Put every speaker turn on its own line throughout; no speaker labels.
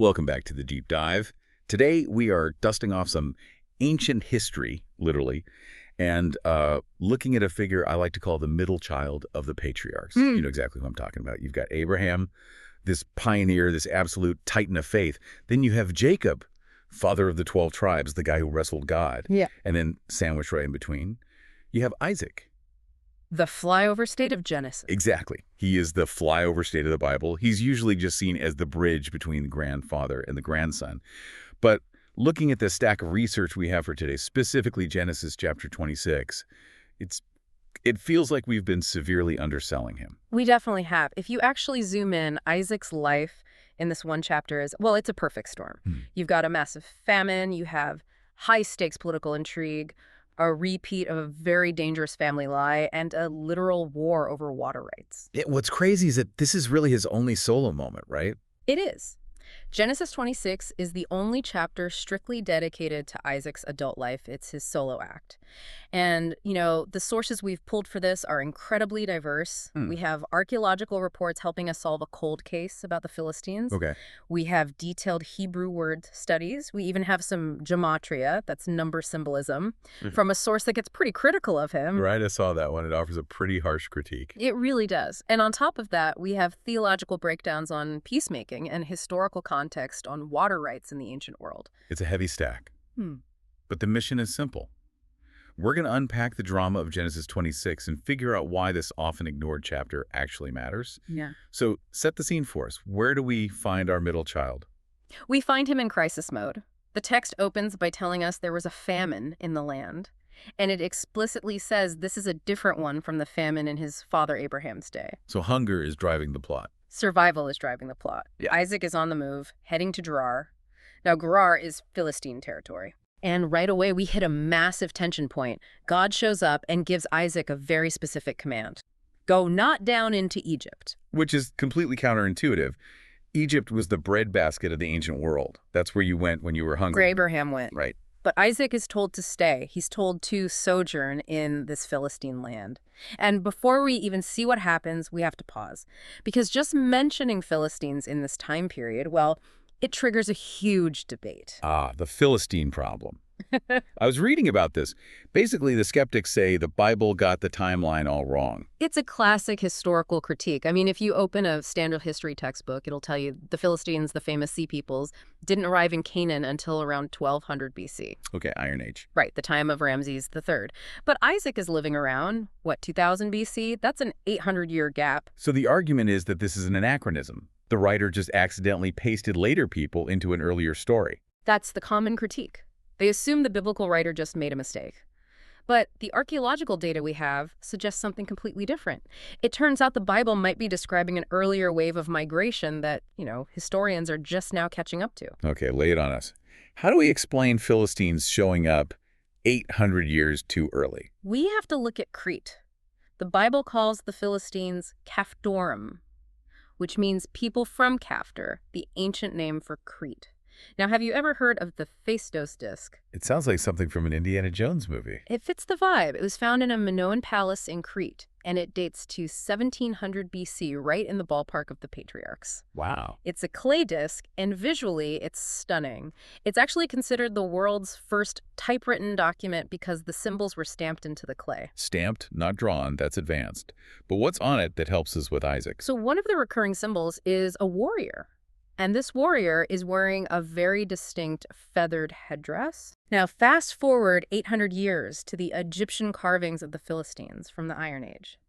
Welcome back to the Deep Dive. Today we are dusting off some ancient history, literally, and looking at a figure I like to call the middle child of the patriarchs. You know exactly who I'm talking about. You've got Abraham, this pioneer, this absolute titan of faith. Then you have Jacob, father of the 12 tribes, the guy who wrestled God.
Yeah.
And then sandwiched right in between, you have Isaac.
The flyover state of Genesis.
Exactly. He is the flyover state of the Bible. He's usually just seen as the bridge between the grandfather and the grandson. But looking at the stack of research we have for today, specifically Genesis chapter 26, it feels like we've been severely underselling him.
We definitely have. If you actually zoom in, Isaac's life in this one chapter is, well, it's a perfect storm. You've got a massive famine, you have high-stakes political intrigue, a repeat of a very dangerous family lie, and a literal war over water rights.
What's crazy is that this is really his only solo moment, right?
It is. Genesis 26 is the only chapter strictly dedicated to Isaac's adult life. It's his solo act. And, you know, the sources we've pulled for this are incredibly diverse. We have archaeological reports helping us solve a cold case about the Philistines.
Okay.
We have detailed Hebrew word studies. We even have some gematria, that's number symbolism, from a source that gets pretty critical of him.
Right, I saw that one. It offers a pretty harsh critique.
It really does. And on top of that, we have theological breakdowns on peacemaking and historical context on water rights in the ancient world.
It's a heavy stack. But the mission is simple. We're going to unpack the drama of Genesis 26 and figure out why this often ignored chapter actually matters.
Yeah.
So set the scene for us. Where do we find our middle child?
We find him in crisis mode. The text opens by telling us there was a famine in the land, and it explicitly says this is a different one from the famine in his father Abraham's day.
So hunger is driving the plot.
Survival is driving the plot.
Yeah.
Isaac is on the move, heading to Gerar. Now, Gerar is Philistine territory. And right away, we hit a massive tension point. God shows up and gives Isaac a very specific command. Go not down into Egypt.
Which is completely counterintuitive. Egypt was the breadbasket of the ancient world. That's where you went when you were hungry.
Where Abraham went.
Right.
But Isaac is told to stay. He's told to sojourn in this Philistine land. And before we even see what happens, we have to pause. Because just mentioning Philistines in this time period, well, it triggers a huge debate.
Ah, the Philistine problem. I was reading about this. Basically, the skeptics say the Bible got the timeline all wrong.
It's a classic historical critique. I mean, if you open a standard history textbook, it'll tell you the Philistines, the famous sea peoples, didn't arrive in Canaan until around 1200 BC.
Okay, Iron Age.
Right, the time of Ramses III. But Isaac is living around, 2000 BC? That's an 800-year gap.
So the argument is that this is an anachronism. The writer just accidentally pasted later people into an earlier story.
That's the common critique. They assume the biblical writer just made a mistake. But the archaeological data we have suggests something completely different. It turns out the Bible might be describing an earlier wave of migration that, historians are just now catching up to.
Okay, lay it on us. How do we explain Philistines showing up 800 years too early?
We have to look at Crete. The Bible calls the Philistines Caphtorim, which means people from Caphtor, the ancient name for Crete. Now, have you ever heard of the Phaistos disc?
It sounds like something from an Indiana Jones movie.
It fits the vibe. It was found in a Minoan palace in Crete, and it dates to 1700 BC, right in the ballpark of the patriarchs.
Wow.
It's a clay disc, and visually, it's stunning. It's actually considered the world's first typewritten document because the symbols were stamped into the clay.
Stamped, not drawn. That's advanced. But what's on it that helps us with Isaac?
So one of the recurring symbols is a warrior. And this warrior is wearing a very distinct feathered headdress. Now, fast forward 800 years to the Egyptian carvings of the Philistines from the Iron Age.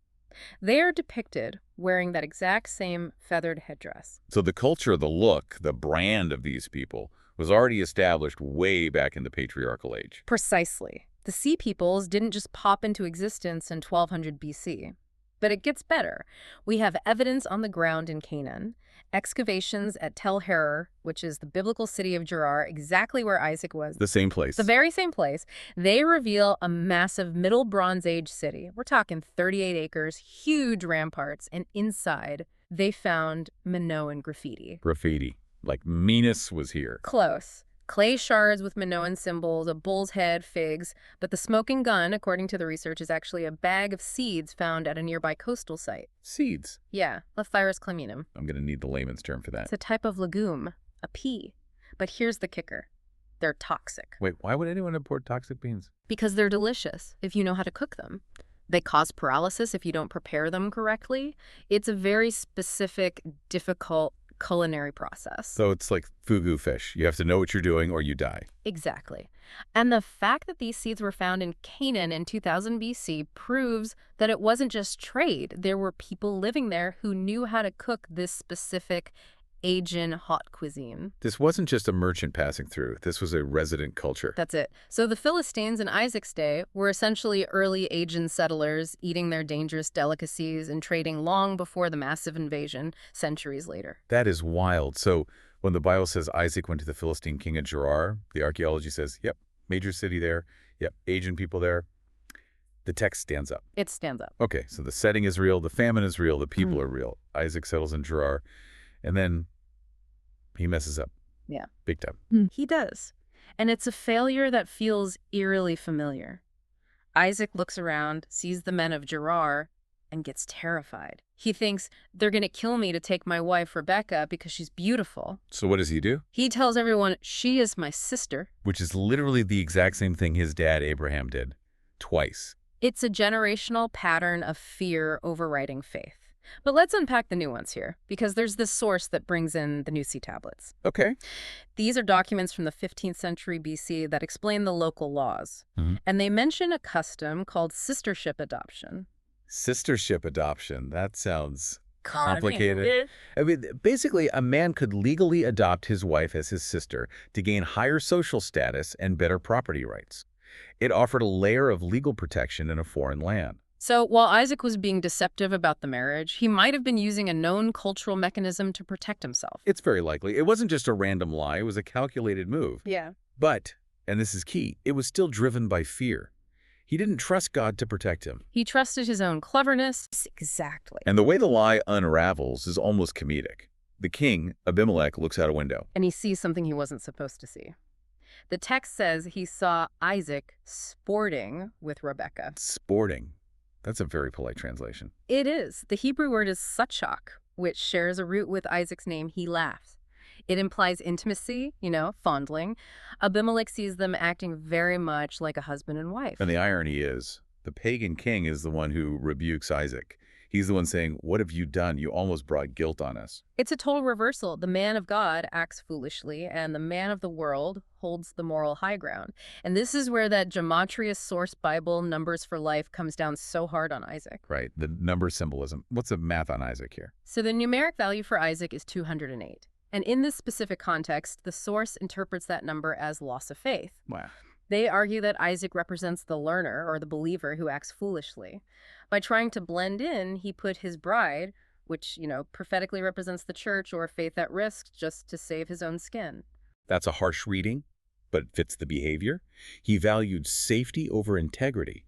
They are depicted wearing that exact same feathered headdress.
So the culture, the look, the brand of these people was already established way back in the patriarchal age.
Precisely. The Sea Peoples didn't just pop into existence in 1200 BC. But it gets better. We have evidence on the ground in Canaan, excavations at Tel Harar, which is the biblical city of Gerar, exactly where Isaac was.
The same place.
The very same place. They reveal a massive Middle Bronze Age city. We're talking 38 acres, huge ramparts, and inside they found Minoan graffiti.
Graffiti. Like Minos was here.
Close. Clay shards with Minoan symbols, a bull's head, figs, but the smoking gun, according to the research, is actually a bag of seeds found at a nearby coastal site.
Seeds?
Yeah, Lephthyrus clemenum.
I'm going to need the layman's term for that.
It's a type of legume. a pea. But here's the kicker. They're toxic.
Wait, why would anyone import toxic beans?
Because they're delicious if you know how to cook them. They cause paralysis if you don't prepare them correctly. It's a very specific, difficult culinary process.
So it's like fugu fish. You have to know what you're doing or you die.
Exactly. And the fact that these seeds were found in Canaan in 2000 BC proves that it wasn't just trade. There were people living there who knew how to cook this specific Asian hot cuisine.
This wasn't just a merchant passing through. This was a resident culture.
That's it. So the Philistines in Isaac's day were essentially early Asian settlers eating their dangerous delicacies and trading long before the massive invasion centuries later.
That is wild. So when the Bible says Isaac went to the Philistine king of Gerar, the archaeology says, yep, major city there. Yep, Asian people there. The text stands up.
It stands up.
Okay, so the setting is real, the famine is real, the people are real. Isaac settles in Gerar, and then he messes up.
Yeah.
Big time.
He does. And it's a failure that feels eerily familiar. Isaac looks around, sees the men of Gerar, and gets terrified. He thinks, they're going to kill me to take my wife Rebecca because she's beautiful.
So what does he do?
He tells everyone, she is my sister.
Which is literally the exact same thing his dad Abraham did. Twice.
It's a generational pattern of fear overriding faith. But let's unpack the nuance here, because there's this source that brings in the Nusi tablets.
Okay.
These are documents from the 15th century BC that explain the local laws. And they mention a custom called sistership adoption.
Sistership adoption. That sounds complicated. I mean, basically, a man could legally adopt his wife as his sister to gain higher social status and better property rights. It offered a layer of legal protection in a foreign land.
So while Isaac was being deceptive about the marriage, he might have been using a known cultural mechanism to protect himself.
It's very likely. It wasn't just a random lie. It was a calculated move.
Yeah.
But, and this is key, it was still driven by fear. He didn't trust God to protect him.
He trusted his own cleverness. Exactly.
And the way the lie unravels is almost comedic. The king, Abimelech, looks out a window.
And he sees something he wasn't supposed to see. The text says he saw Isaac sporting with Rebecca.
Sporting. That's a very polite translation.
It is. The Hebrew word is satchak, which shares a root with Isaac's name. He laughs. It implies intimacy, fondling. Abimelech sees them acting very much like a husband and wife.
And the irony is, the pagan king is the one who rebukes Isaac. He's the one saying, what have you done? You almost brought guilt on us.
It's a total reversal. The man of God acts foolishly, and the man of the world holds the moral high ground. And this is where that gematria source Bible, numbers for life, comes down so hard on Isaac.
Right, the number symbolism. What's the math on Isaac here?
So the numeric value for Isaac is 208. And in this specific context, the source interprets that number as loss of faith.
Wow.
They argue that Isaac represents the learner or the believer who acts foolishly. By trying to blend in, he put his bride, which, prophetically represents the church or faith at risk, just to save his own skin.
That's a harsh reading, but fits the behavior. He valued safety over integrity.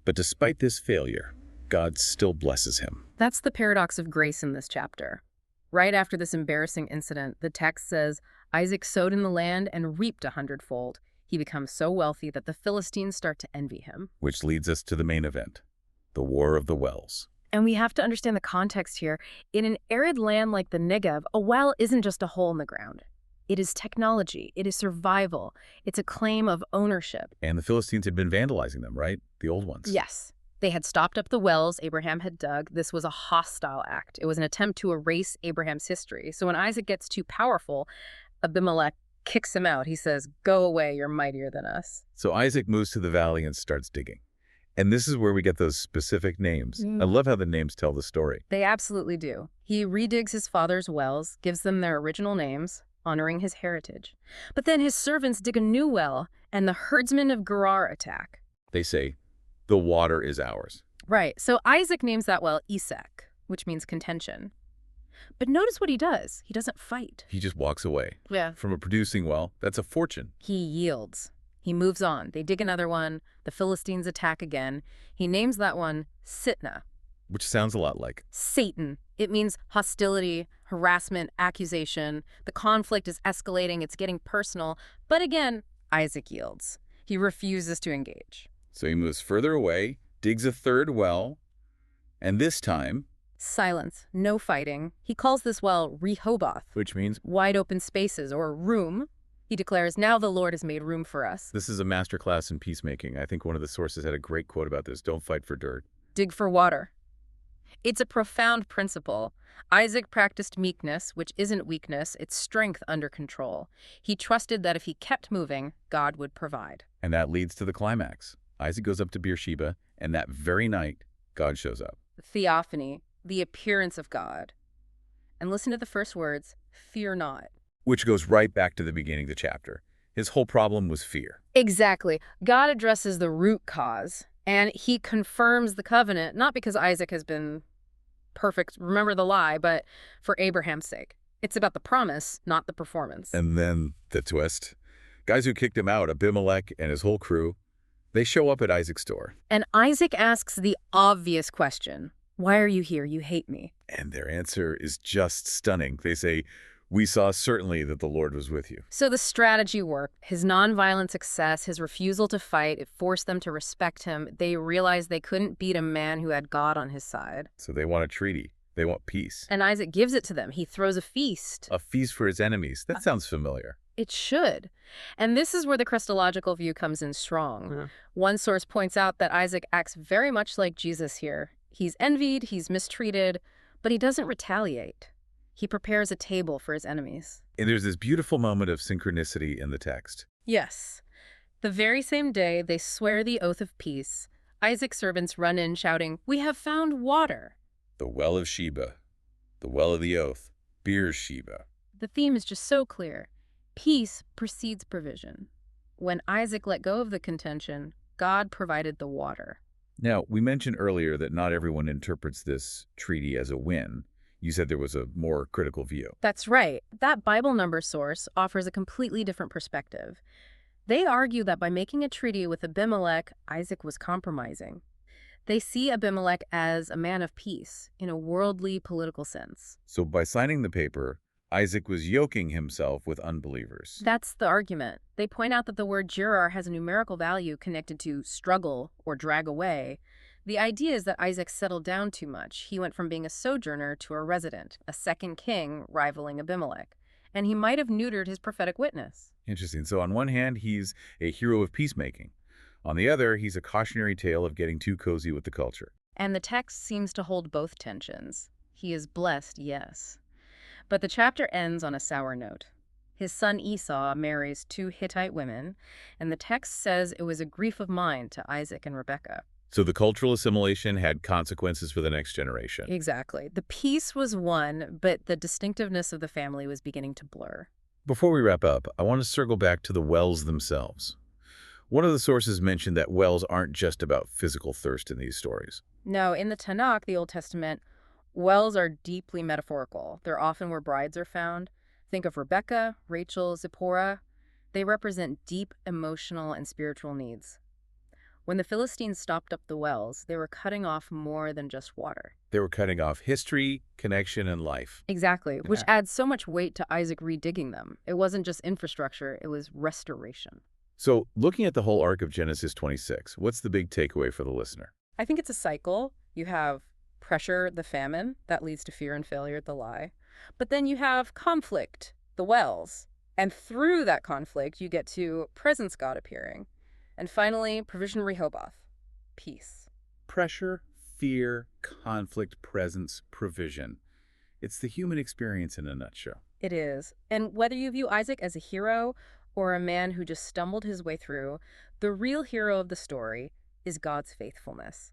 But despite this failure, God still blesses him.
That's the paradox of grace in this chapter. Right after this embarrassing incident, the text says, Isaac sowed in the land and reaped 100-fold. He becomes so wealthy that the Philistines start to envy him.
Which leads us to the main event, the War of the Wells.
And we have to understand the context here. In an arid land like the Negev, a well isn't just a hole in the ground. It is technology. It is survival. It's a claim of ownership.
And the Philistines had been vandalizing them, right? The old ones.
Yes. They had stopped up the wells Abraham had dug. This was a hostile act. It was an attempt to erase Abraham's history. So when Isaac gets too powerful, Abimelech kicks him out. He says, go away, you're mightier than us.
So Isaac moves to the valley and starts digging. And this is where we get those specific names. I love how the names tell the story.
They absolutely do. He redigs his father's wells, gives them their original names, honoring his heritage. But then his servants dig a new well, and the herdsmen of Gerar attack.
They say, the water is ours.
Right. So Isaac names that well Esek, which means contention. But notice what he does. He doesn't fight.
He just walks away.
Yeah.
From a producing well. That's a fortune.
He yields. He moves on. They dig another one. The Philistines attack again. He names that one Sitnah.
Which sounds a lot like
Satan. It means hostility, harassment, accusation. The conflict is escalating. It's getting personal. But again, Isaac yields. He refuses to engage.
So he moves further away, digs a third well, and this time
Silence, no fighting. He calls this well Rehoboth,
Which means
wide open spaces or room. He declares, now the Lord has made room for us.
this is a masterclass in peacemaking. I think one of the sources had a great quote about this. Don't fight for dirt.
Dig for water. It's a profound principle. Isaac practiced meekness, which isn't weakness, it's strength under control. He trusted that if he kept moving, God would provide.
And that leads to the climax. Isaac goes up to Beersheba, and that very night, God shows up.
Theophany, the appearance of God. And listen to the first words, fear not.
Which goes right back to the beginning of the chapter. His whole problem was fear.
Exactly. God addresses the root cause, and he confirms the covenant, not because Isaac has been perfect, remember the lie, but for Abraham's sake. It's about the promise, not the performance.
And then the twist. Guys who kicked him out, Abimelech and his whole crew, they show up at Isaac's door.
And Isaac asks the obvious question, why are you here? You hate me.
And their answer is just stunning. They say, we saw certainly that the Lord was with you.
So the strategy worked. His nonviolent success, his refusal to fight, it forced them to respect him. They realized they couldn't beat a man who had God on his side.
So they want a treaty. They want peace.
And Isaac gives it to them. He throws a feast.
A feast for his enemies. That sounds familiar.
It should. And this is where the Christological view comes in strong.
Yeah.
One source points out that Isaac acts very much like Jesus here. He's envied, he's mistreated, but he doesn't retaliate. He prepares a table for his enemies.
And there's this beautiful moment of synchronicity in the text.
Yes. The very same day they swear the oath of peace, Isaac's servants run in shouting, we have found water.
The well of Sheba, the well of the oath, Beersheba.
The theme is just so clear. Peace precedes provision. When Isaac let go of the contention, God provided the water.
Now, we mentioned earlier that not everyone interprets this treaty as a win. You said there was a more critical view.
That's right. That Bible number source offers a completely different perspective. They argue that by making a treaty with Abimelech, Isaac was compromising. They see Abimelech as a man of peace in a worldly political sense.
So by signing the paper, Isaac was yoking himself with unbelievers.
That's the argument. They point out that the word Gerar has a numerical value connected to struggle or drag away. The idea is that Isaac settled down too much. He went from being a sojourner to a resident, a second king rivaling Abimelech. And he might have neutered his prophetic witness.
Interesting. So on one hand, he's a hero of peacemaking. On the other, he's a cautionary tale of getting too cozy with the culture.
And the text seems to hold both tensions. He is blessed, yes. But the chapter ends on a sour note. His son Esau marries 2 Hittite women, and the text says it was a grief of mind to Isaac and Rebekah.
So the cultural assimilation had consequences for the next generation.
Exactly. The peace was won, but the distinctiveness of the family was beginning to blur.
Before we wrap up, I want to circle back to the wells themselves. One of the sources mentioned that wells aren't just about physical thirst in these stories.
No, in the Tanakh, the Old Testament, wells are deeply metaphorical. They're often where brides are found. Think of Rebecca, Rachel, Zipporah. They represent deep emotional and spiritual needs. When the Philistines stopped up the wells, they were cutting off more than just water.
They were cutting off history, connection, and life.
Exactly, which adds so much weight to Isaac redigging them. It wasn't just infrastructure, it was restoration.
So looking at the whole arc of Genesis 26, what's the big takeaway for the listener?
I think it's a cycle. You have pressure, the famine, that leads to fear and failure, the lie. But then you have conflict, the wells. And through that conflict, you get to presence God appearing. And finally, provision Rehoboth, peace.
Pressure, fear, conflict, presence, provision. It's the human experience in a nutshell.
It is. And whether you view Isaac as a hero or a man who just stumbled his way through, the real hero of the story is God's faithfulness.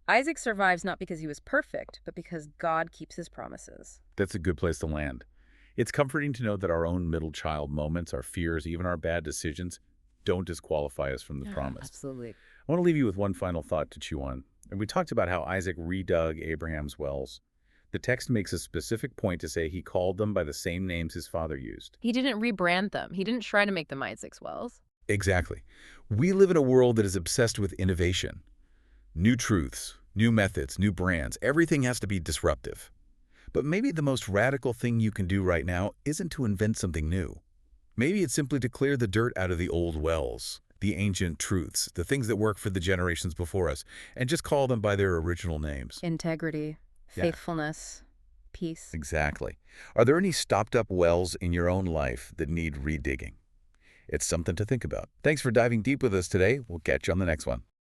Isaac survives not because he was perfect, but because God keeps his promises.
That's a good place to land. It's comforting to know that our own middle child moments, our fears, even our bad decisions, don't disqualify us from the promise.
Absolutely.
I want to leave you with one final thought to chew on. And we talked about how Isaac redug Abraham's wells. The text makes a specific point to say he called them by the same names his father used.
He didn't rebrand them. He didn't try to make them Isaac's wells.
Exactly. We live in a world that is obsessed with innovation. New truths, new methods, new brands. Everything has to be disruptive. But maybe the most radical thing you can do right now isn't to invent something new. Maybe it's simply to clear the dirt out of the old wells, the ancient truths, the things that work for the generations before us, and just call them by their original names.
Integrity,
Yeah,
faithfulness, peace.
exactly. Are there any stopped-up wells in your own life that need redigging? It's something to think about. Thanks for diving deep with us today. We'll catch you on the next one.